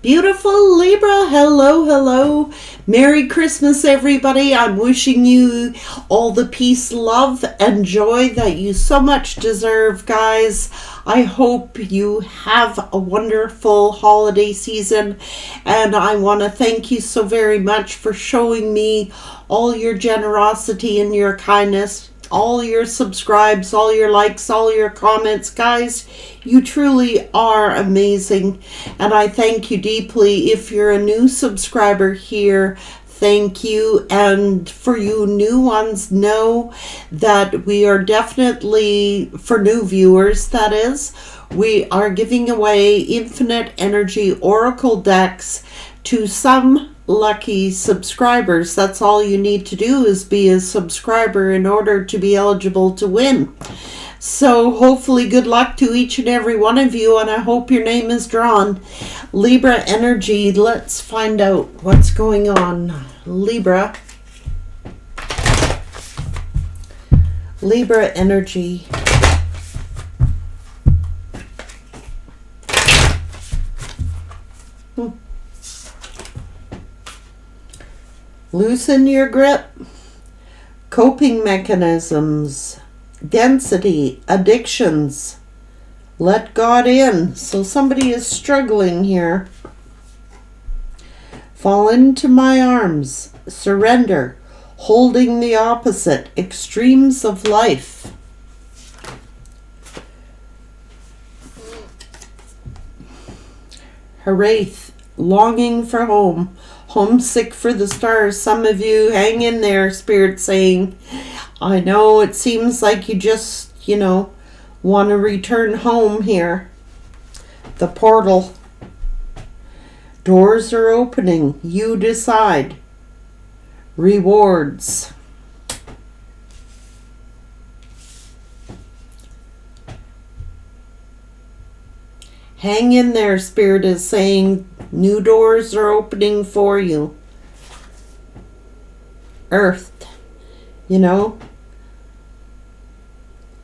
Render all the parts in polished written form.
Beautiful Libra, hello, hello. Merry Christmas, everybody. I'm wishing you all the peace, love, and joy that you so much deserve, guys. I hope you have a wonderful holiday season, and I want to thank you so very much for showing me all your generosity and your kindness, all your subscribes, all your likes, all your comments. Guys, you truly are amazing, and I thank you deeply. If you're a new subscriber here, thank you. And for you new ones, know that we are definitely, for new viewers that is, we are giving away infinite energy oracle decks to some lucky subscribers. That's all you need to do, is be a subscriber in order to be eligible to win. So hopefully good luck to each and every one of you, and I hope your name is drawn. Libra energy, let's find out what's going on. Libra energy. Loosen your grip. Coping mechanisms. Density. Addictions. Let God in. So somebody is struggling here. Fall into my arms. Surrender. Holding the opposite. Extremes of life. Harath. Longing for home. Homesick for the stars. Some of you, hang in there, Spirit saying, I know it seems like you just, want to return home here. The portal. Doors are opening. You decide. Rewards. Hang in there, Spirit is saying. New doors are opening for you. Earth.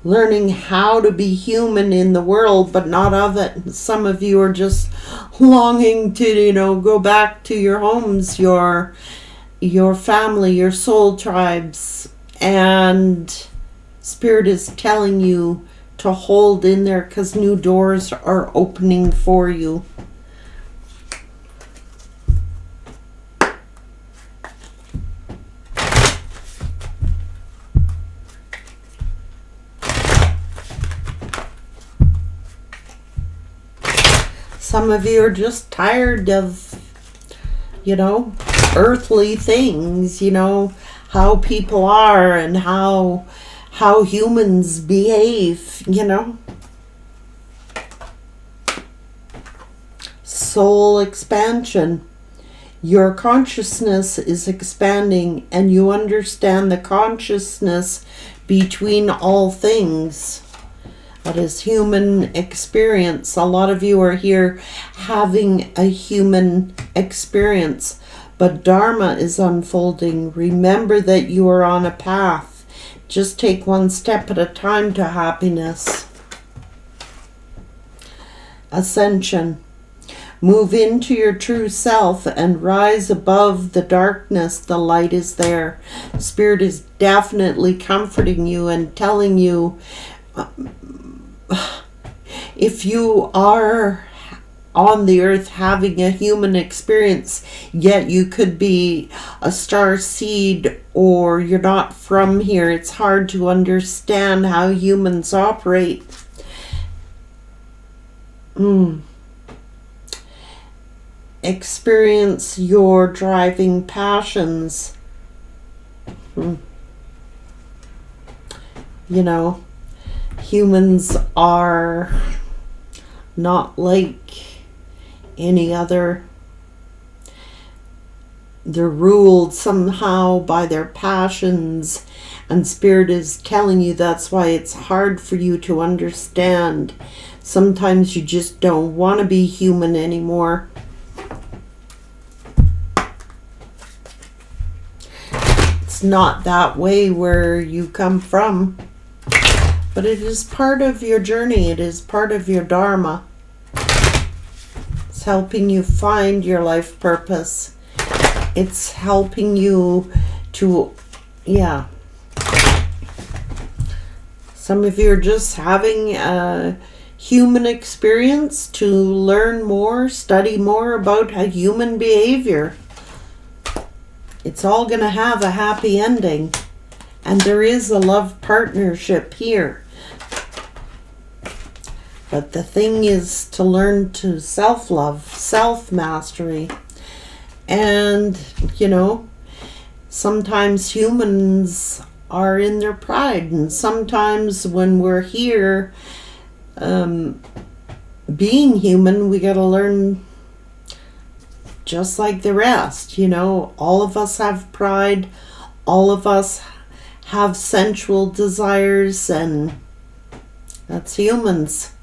Learning how to be human in the world, but not of it. Some of you are just longing to, go back to your homes, your family, your soul tribes. And Spirit is telling you to hold in there because new doors are opening for you. Some of you are just tired of, earthly things, how people are and how humans behave, Soul expansion. Your consciousness is expanding, and you understand the consciousness between all things. That is human experience. A lot of you are here having a human experience, but Dharma is unfolding. Remember that you are on a path. Just take one step at a time to happiness. Ascension. Move into your true self and rise above the darkness. The light is there. Spirit is definitely comforting you and telling you, if you are on the earth having a human experience, yet you could be a star seed or you're not from here, it's hard to understand how humans operate. Experience your driving passions. Humans are not like any other. They're ruled somehow by their passions, and Spirit is telling you that's why it's hard for you to understand. Sometimes you just don't want to be human anymore. It's not that way where you come from. But it is part of your journey. It is part of your Dharma. It's helping you find your life purpose. It's helping you to, yeah. Some of you are just having a human experience to learn more, study more about human behavior. It's all going to have a happy ending. And there is a love partnership here. But the thing is to learn to self-love, self-mastery. And, you know, sometimes humans are in their pride. And sometimes when we're here, being human, we got to learn just like the rest. You know, all of us have pride. All of us have sensual desires, and that's humans.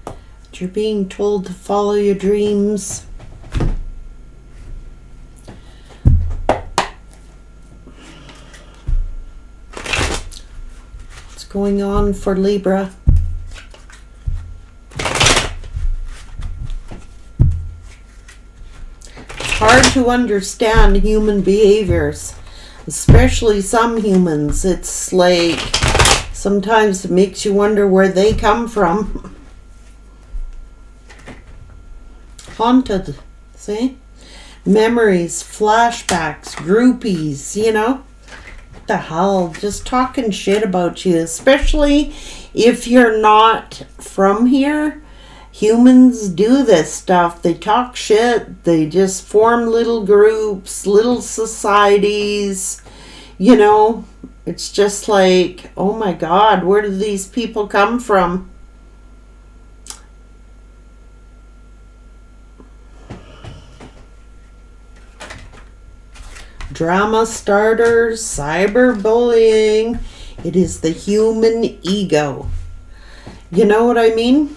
But you're being told to follow your dreams. What's going on for Libra? Hard to understand human behaviors, especially some humans. It's like sometimes it makes you wonder where they come from. Haunted, see? Memories, flashbacks, groupies, you know? What the hell? Just talking shit about you, especially if you're not from here. Humans do this stuff. They talk shit. They just form little groups, little societies. You know, it's just like, oh my God, where do these people come from? Drama starters, cyberbullying. It is the human ego. You know what I mean?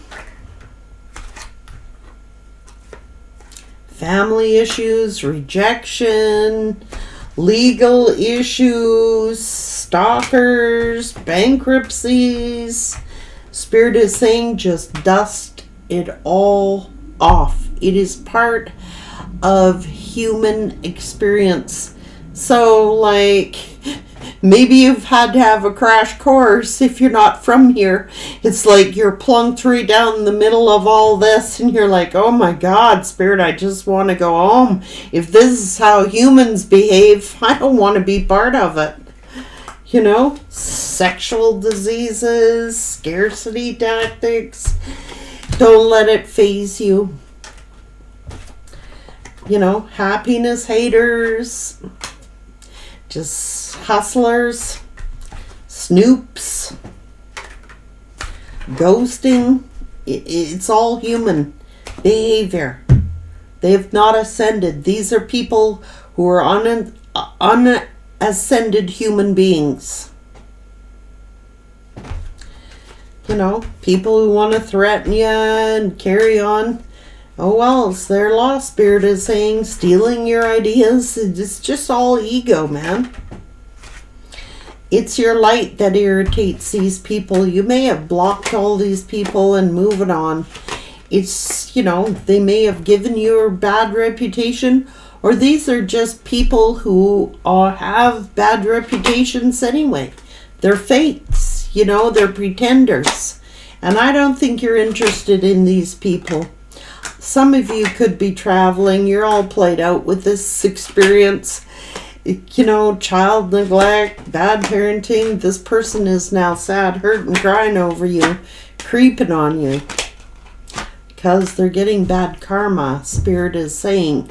Family issues, rejection, legal issues, stalkers, bankruptcies. Spirit is saying just dust it all off. It is part of human experience. So, like, maybe you've had to have a crash course if you're not from here. It's like you're plunked right down the middle of all this and you're like, oh my God, Spirit, I just want to go home. If this is how humans behave, I don't want to be part of it. You know, sexual diseases, scarcity tactics. Don't let it faze you. You know, happiness haters. Just hustlers, snoops, ghosting. It's all human behavior. They have not ascended. These are people who are unascended human beings. You know, people who want to threaten you and carry on. Oh well, it's their loss. Spirit is saying, stealing your ideas. It's just all ego, man. It's your light that irritates these people. You may have blocked all these people and moving on. It's, you know, they may have given you a bad reputation, or these are just people who have bad reputations anyway. They're fakes, you know, they're pretenders. And I don't think you're interested in these people. Some of you could be traveling. You're all played out with this experience. You know, child neglect, bad parenting. This person is now sad, hurt, and crying over you, creeping on you. Because they're getting bad karma. Spirit is saying,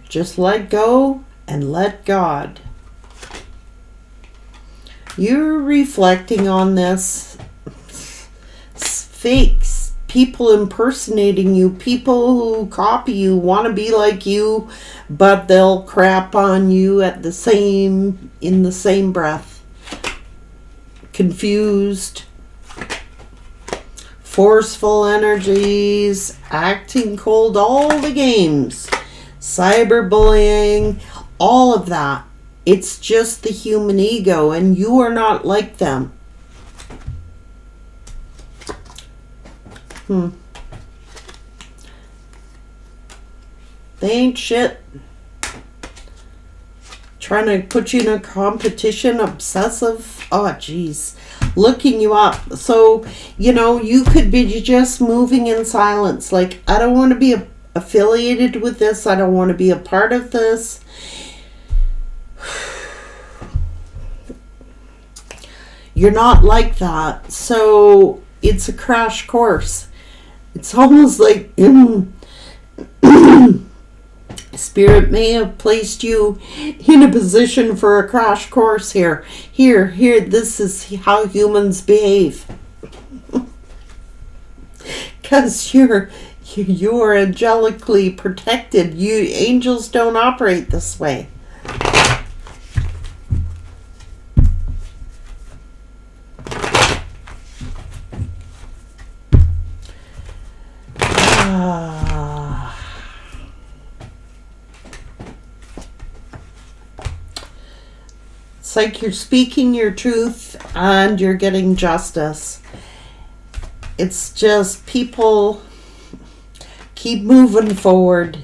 just let go and let God. You're reflecting on this. Fakes. People impersonating you, people who copy you, want to be like you, but they'll crap on you in the same breath. Confused, forceful energies, acting cold, all the games, cyberbullying, all of that. It's just the human ego, and you are not like them. They ain't shit. Trying to put you in a competition, obsessive. Oh, jeez. Looking you up. So, you could be just moving in silence. Like, I don't want to be affiliated with this. I don't want to be a part of this. You're not like that. So, it's a crash course. It's almost like Spirit may have placed you in a position for a crash course here. Here, this is how humans behave. Because you're angelically protected. Angels don't operate this way. It's like you're speaking your truth and you're getting justice. It's just people keep moving forward.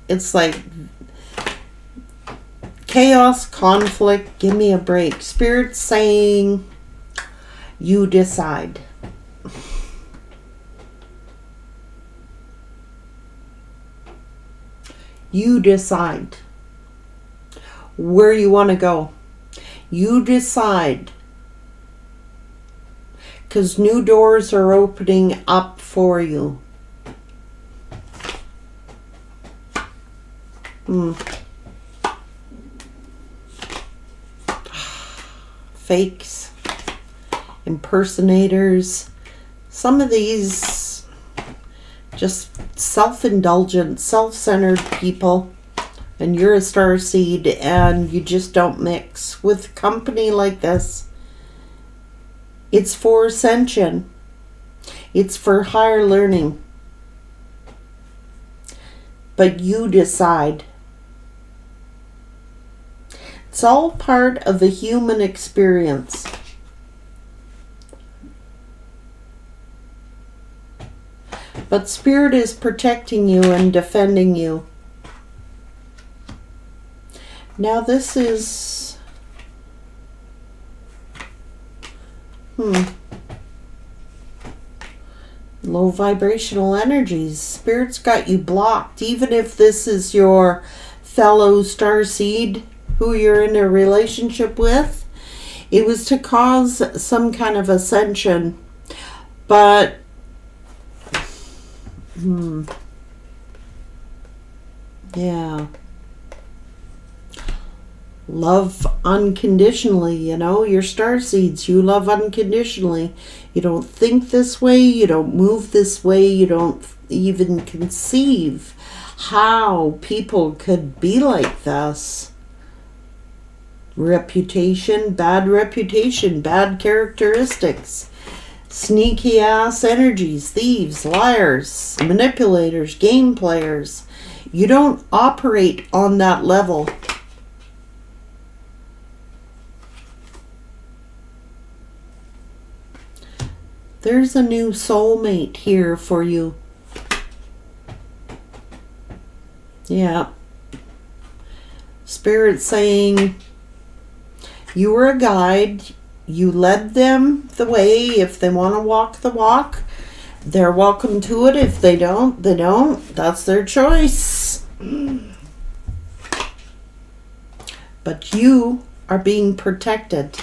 It's like chaos, conflict, give me a break. Spirit saying, you decide. You decide where you want to go. You decide. Because new doors are opening up for you. Fakes. Impersonators. Some of these just self-indulgent, self-centered people. And you're a starseed and you just don't mix with company like this. It's for ascension. It's for higher learning. But you decide. It's all part of the human experience. But Spirit is protecting you and defending you. Now this is low vibrational energies. Spirit's got you blocked. Even if this is your fellow starseed who you're in a relationship with, it was to cause some kind of ascension. But yeah. Love unconditionally, you're starseeds. You love unconditionally. You don't think this way. You don't move this way. You don't even conceive how people could be like this. Reputation, bad characteristics, sneaky ass energies, thieves, liars, manipulators, game players. You don't operate on that level. There's a new soulmate here for you. Yeah. Spirit saying you were a guide. You led them the way. If they want to walk the walk, they're welcome to it. If they don't, they don't. That's their choice. But you are being protected.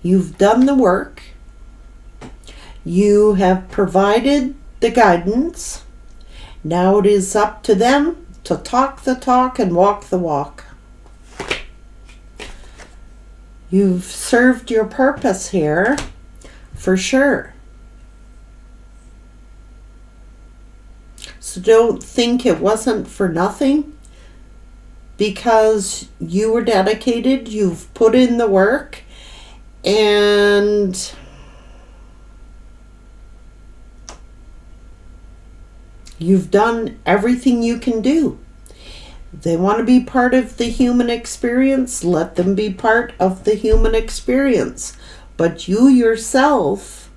You've done the work. You have provided the guidance. Now it is up to them to talk the talk and walk the walk. You've served your purpose here, for sure. So don't think it wasn't for nothing. Because you were dedicated, you've put in the work, and you've done everything you can do. They want to be part of the human experience. Let them be part of the human experience. But you yourself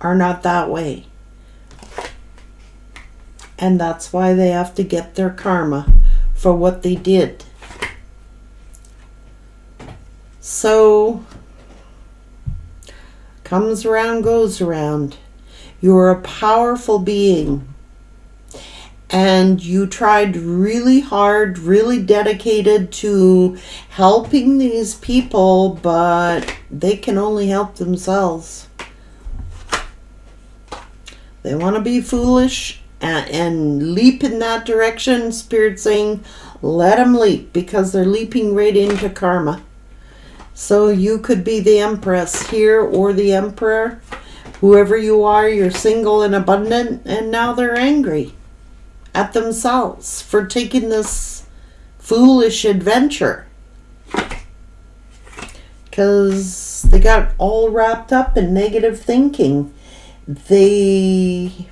are not that way. And that's why they have to get their karma for what they did. So, comes around, goes around. You're a powerful being. And you tried really hard, really dedicated to helping these people, but they can only help themselves. They want to be foolish and leap in that direction. Spirit saying, let them leap, because they're leaping right into karma. So you could be the Empress here or the Emperor. Whoever you are, you're single and abundant, and now they're angry at themselves for taking this foolish adventure. Because they got all wrapped up in negative thinking. They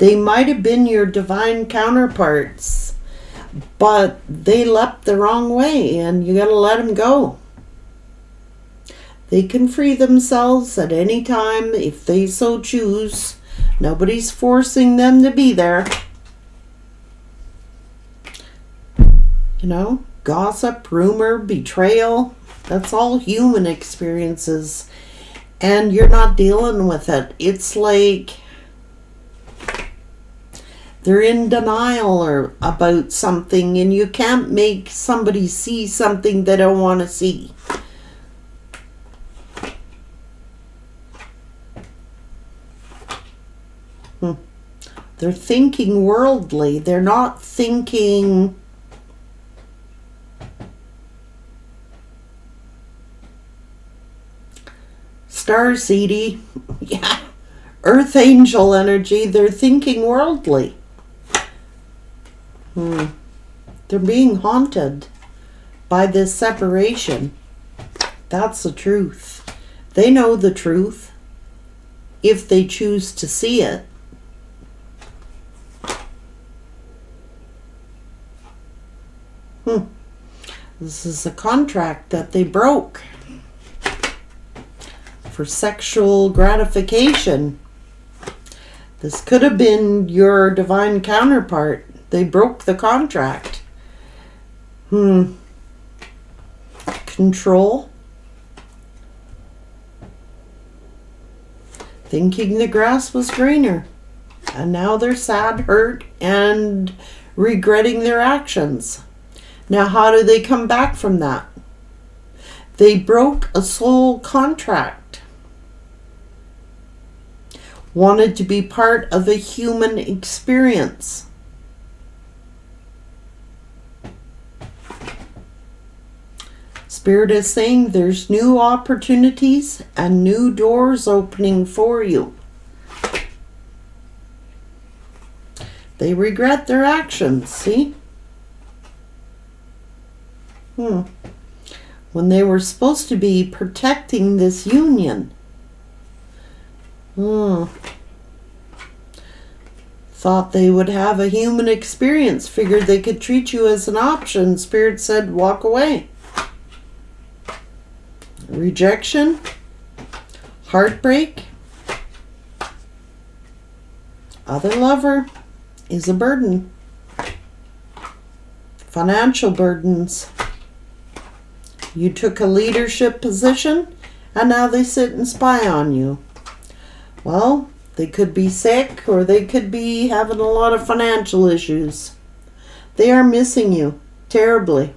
might have been your divine counterparts, but they leapt the wrong way, and you got to let them go. They can free themselves at any time if they so choose. Nobody's forcing them to be there. You know, gossip, rumor, betrayal, that's all human experiences. And you're not dealing with it. It's like they're in denial or about something, and you can't make somebody see something they don't want to see. They're thinking worldly. They're not thinking starseedy. Yeah. Earth angel energy. They're thinking worldly. They're being haunted by this separation. That's the truth. They know the truth if they choose to see it. This is a contract that they broke for sexual gratification. This could have been your divine counterpart. They broke the contract. Control. Thinking the grass was greener. And now they're sad, hurt, and regretting their actions. Now, how do they come back from that? They broke a soul contract. Wanted to be part of a human experience. Spirit is saying there's new opportunities and new doors opening for you. They regret their actions, see? When they were supposed to be protecting this union. Thought they would have a human experience. Figured they could treat you as an option. Spirit said, walk away. Rejection. Heartbreak. Other lover is a burden. Financial burdens. You took a leadership position, and now they sit and spy on you. Well, they could be sick, or they could be having a lot of financial issues. They are missing you terribly.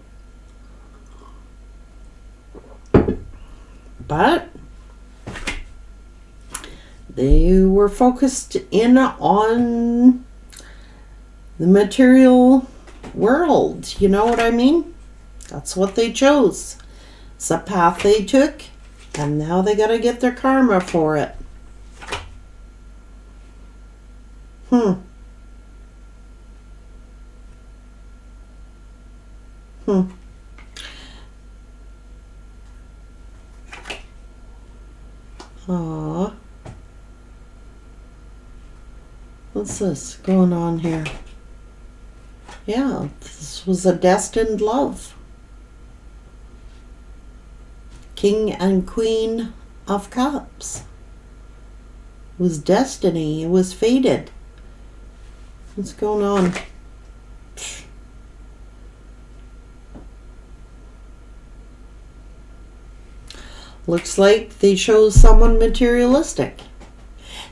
But they were focused in on the material world. You know what I mean? That's what they chose. It's a path they took, and now they gotta get their karma for it. Aww. What's this going on here? Yeah, this was a destined love. King and Queen of Cups. It was destiny. It was fated. What's going on? Looks like they chose someone materialistic,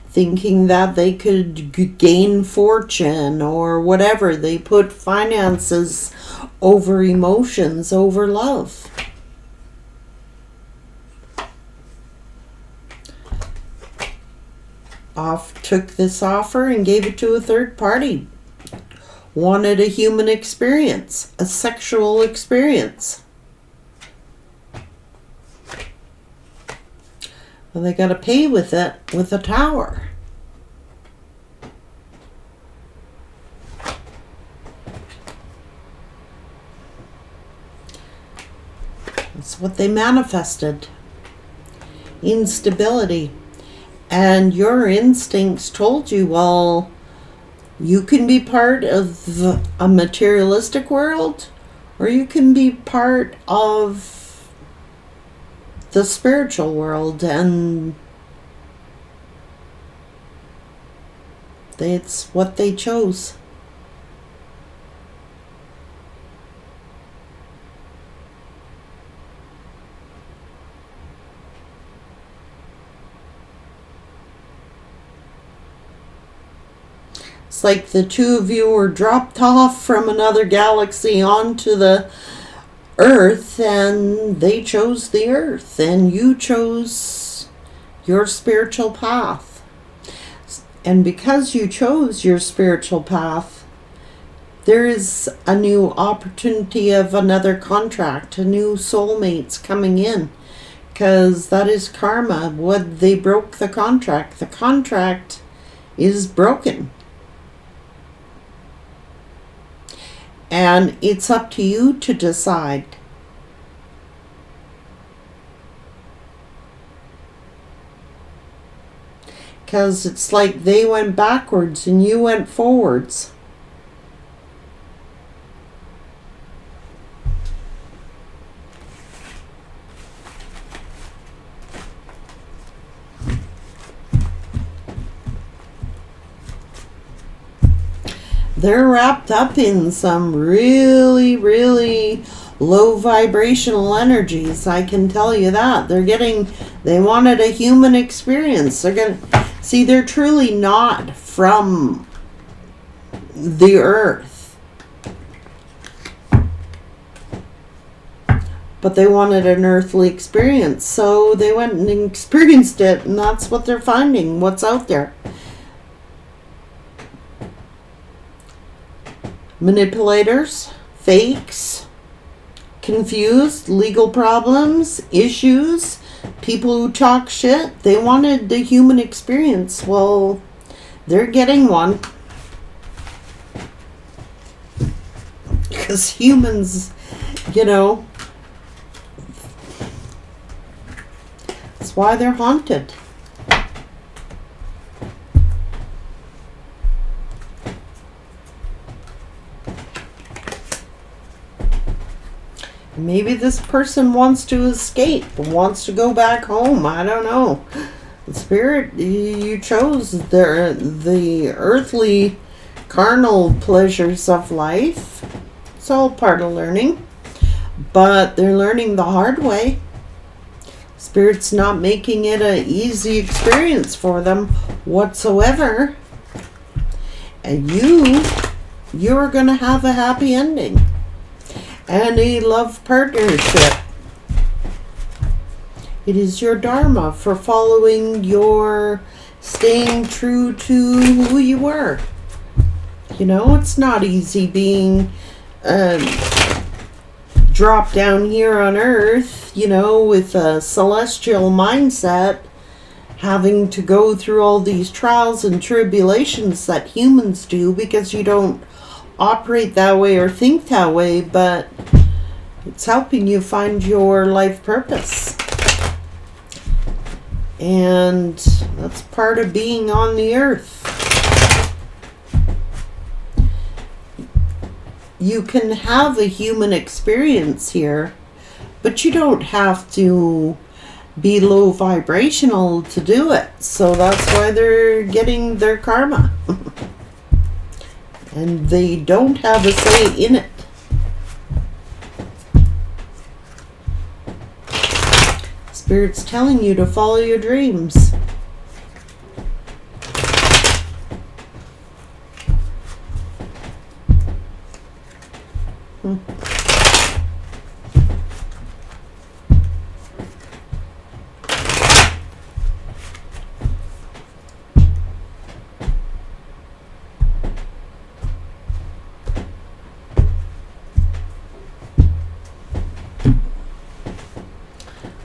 thinking that they could gain fortune or whatever. They put finances over emotions, over love. Took this offer and gave it to a third party. Wanted a human experience, a sexual experience. Well, they got to pay with it with a tower. That's what they manifested. Instability. And your instincts told you, well, you can be part of a materialistic world, or you can be part of the spiritual world, and it's what they chose. It's like the two of you were dropped off from another galaxy onto the Earth, and they chose the Earth, and you chose your spiritual path. And because you chose your spiritual path, there is a new opportunity of another contract, a new soulmates coming in, because that is karma. What they broke the contract. The contract is broken. And it's up to you to decide. Because it's like they went backwards and you went forwards. They're wrapped up in some really, really low vibrational energies. I can tell you that. They wanted a human experience. They're truly not from the Earth. But they wanted an earthly experience. So they went and experienced it, and that's what they're finding, what's out there. Manipulators, fakes, confused, legal problems, issues, people who talk shit. They wanted the human experience. Well, they're getting one. Because humans, that's why they're haunted. Maybe this person wants to escape, wants to go back home. I don't know. The spirit, you chose the earthly, carnal pleasures of life. It's all part of learning. But they're learning the hard way. Spirit's not making it an easy experience for them whatsoever. And you're going to have a happy ending. And a love partnership. It is your dharma for following staying true to who you were. It's not easy being dropped down here on Earth, with a celestial mindset, having to go through all these trials and tribulations that humans do, because you don't operate that way or think that way, but it's helping you find your life purpose. And that's part of being on the earth. you can have a human experience here, but you don't have to be low vibrational to do it. So that's why they're getting their karma. And they don't have a say in it. Spirit's telling you to follow your dreams.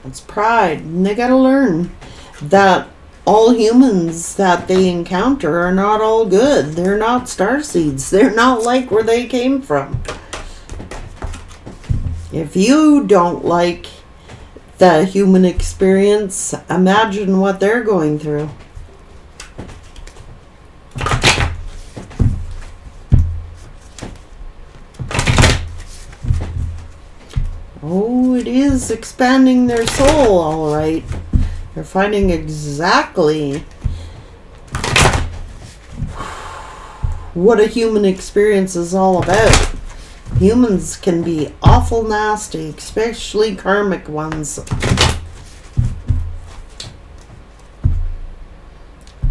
It's pride, and they gotta learn that all humans that they encounter are not all good. They're not starseeds. They're not like where they came from. If you don't like the human experience, imagine what they're going through. Oh, it is expanding their soul, all right. They're finding exactly what a human experience is all about. Humans can be awful nasty, especially karmic ones.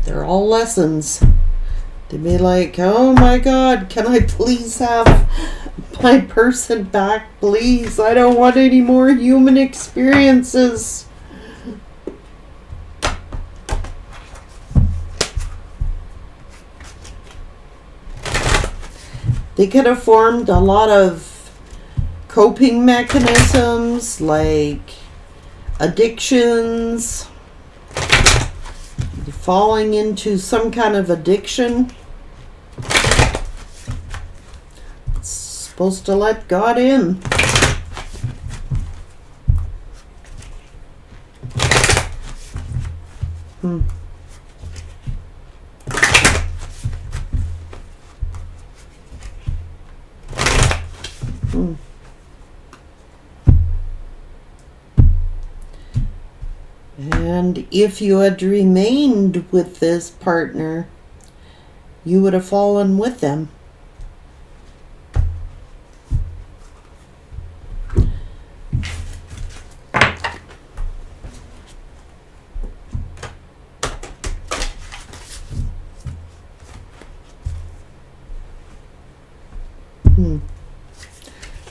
They're all lessons. They'd be like, oh my God, can I please have my person back, please? I don't want any more human experiences. They could have formed a lot of coping mechanisms like addictions, falling into some kind of addiction. It's supposed to let God in. And if you had remained with this partner, you would have fallen with them.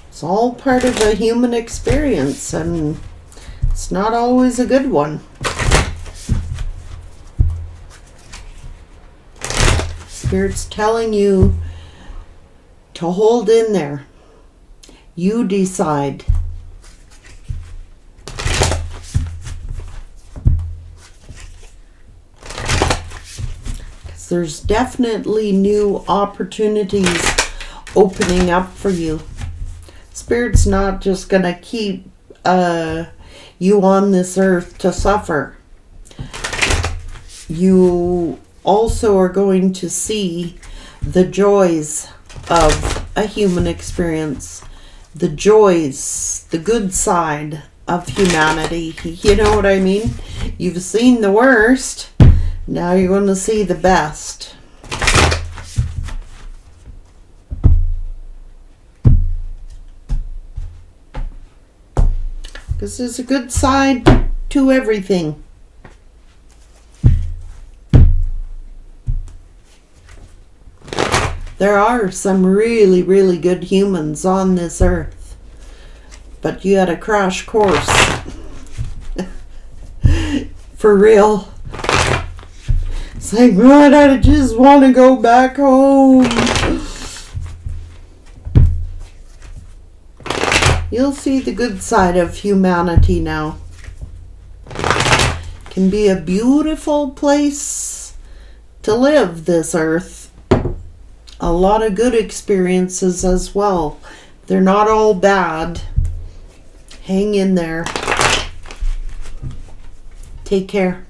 It's all part of a human experience, and it's not always a good one. Spirit's telling you to hold in there. You decide. Because there's definitely new opportunities opening up for you. Spirit's not just going to keep you on this earth to suffer. You also are going to see the joys of a human experience. The joys, the good side of humanity. You know what I mean? You've seen the worst. Now you're going to see the best. Because there's a good side to everything. There are some really, really good humans on this earth. But you had a crash course. For real. It's like, God, I just want to go back home. You'll see the good side of humanity now. It can be a beautiful place to live, this earth. A lot of good experiences as well. They're not all bad. Hang in there. Take care.